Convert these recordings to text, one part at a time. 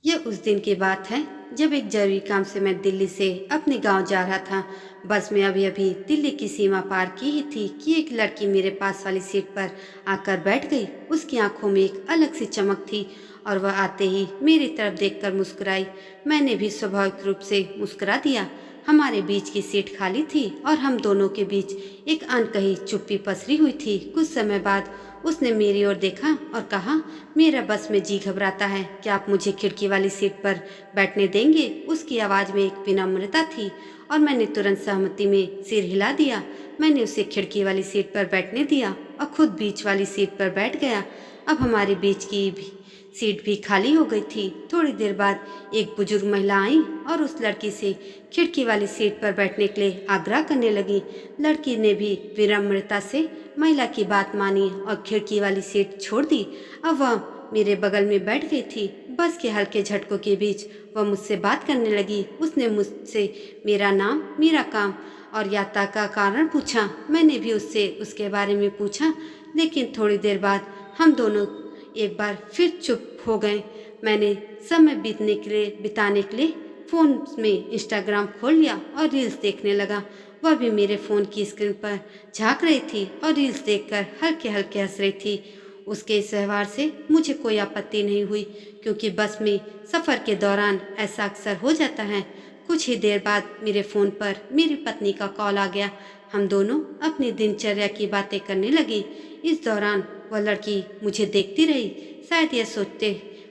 यह उस दिन की बात है जब एक जरूरी काम से मैं दिल्ली से अपने गांव जा रहा था। बस में अभी अभी दिल्ली की सीमा पार की ही थी कि एक लड़की मेरे पास वाली सीट पर आकर बैठ गई। उसकी आंखों में एक अलग सी चमक थी और वह आते ही मेरी तरफ देखकर मुस्कुराई। मैंने भी स्वाभाविक रूप से मुस्कुरा दिया। हमारे बीच की सीट खाली थी और हम दोनों के बीच एक अनकही चुप्पी पसरी हुई थी। कुछ समय बाद उसने मेरी ओर देखा और कहा, मेरा बस में जी घबराता है, क्या आप मुझे खिड़की वाली सीट पर बैठने देंगे? उसकी आवाज़ में एक विनम्रता थी और मैंने तुरंत सहमति में सिर हिला दिया। मैंने उसे खिड़की वाली सीट पर बैठने दिया और खुद बीच वाली सीट पर बैठ गया। अब हमारे बीच की भी सीट भी खाली हो गई थी। थोड़ी देर बाद एक बुजुर्ग महिला आई और उस लड़की से खिड़की वाली सीट पर बैठने के लिए आग्रह करने लगी। लड़की ने भी विनम्रता से महिला की बात मानी और खिड़की वाली सीट छोड़ दी। अब वह मेरे बगल में बैठ गई थी। बस के हल्के झटकों के बीच वह मुझसे बात करने लगी। उसने मुझसे मेरा नाम, मेरा काम और यात्रा का कारण पूछा। मैंने भी उससे उसके बारे में पूछा, लेकिन थोड़ी देर बाद हम दोनों एक बार फिर चुप हो गए। मैंने समय बिताने के लिए फ़ोन में इंस्टाग्राम खोल लिया और रील्स देखने लगा। वह भी मेरे फ़ोन की स्क्रीन पर झांक रही थी और रील्स देखकर हल्के हल्के हंस रही थी। उसके इस व्यवहार से मुझे कोई आपत्ति नहीं हुई, क्योंकि बस में सफ़र के दौरान ऐसा अक्सर हो जाता है। कुछ ही देर बाद मेरे फ़ोन पर मेरी पत्नी का कॉल आ गया। हम दोनों अपनी दिनचर्या की बातें करने लगे। इस दौरान वह लड़की मुझे देखती रही, शायद यह सोचते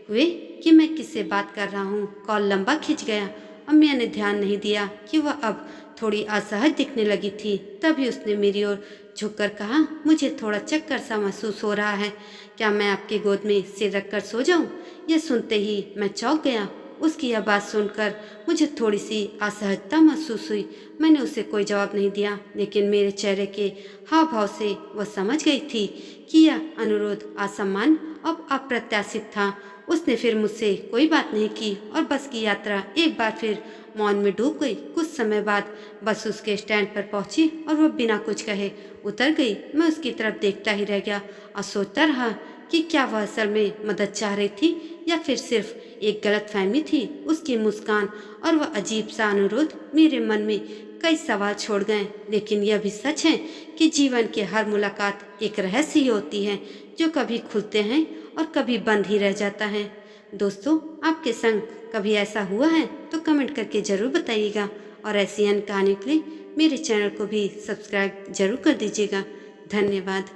हुए कि मैं किससे बात कर रहा हूँ। कॉल लंबा खिंच गया और मैंने ध्यान नहीं दिया कि वह अब थोड़ी असहज दिखने लगी थी। तभी उसने मेरी ओर झुककर कहा, मुझे थोड़ा चक्कर सा महसूस हो रहा है, क्या मैं आपकी गोद में सिर रखकर सो जाऊं? यह सुनते ही मैं चौंक गया। उसकी यह बात सुनकर मुझे थोड़ी सी असहजता महसूस हुई। मैंने उसे कोई जवाब नहीं दिया, लेकिन मेरे चेहरे के हाव भाव से वह समझ गई थी कि यह अनुरोध असामान्य और अप्रत्याशित था। उसने फिर मुझसे कोई बात नहीं की और बस की यात्रा एक बार फिर मौन में डूब गई। कुछ समय बाद बस उसके स्टैंड पर पहुंची और वह बिना कुछ कहे उतर गई। मैं उसकी तरफ देखता ही रह गया और सोचता रहा कि क्या वह असल में मदद चाह रही थी या फिर सिर्फ एक गलतफहमी थी। उसकी मुस्कान और वह अजीब सा अनुरोध मेरे मन में कई सवाल छोड़ गए। लेकिन यह भी सच है कि जीवन की हर मुलाकात एक रहस्य ही होती है, जो कभी खुलते हैं और कभी बंद ही रह जाता है। दोस्तों, आपके संग कभी ऐसा हुआ है तो कमेंट करके ज़रूर बताइएगा और ऐसी अन्य कहानी के लिए मेरे चैनल को भी सब्सक्राइब जरूर कर दीजिएगा। धन्यवाद।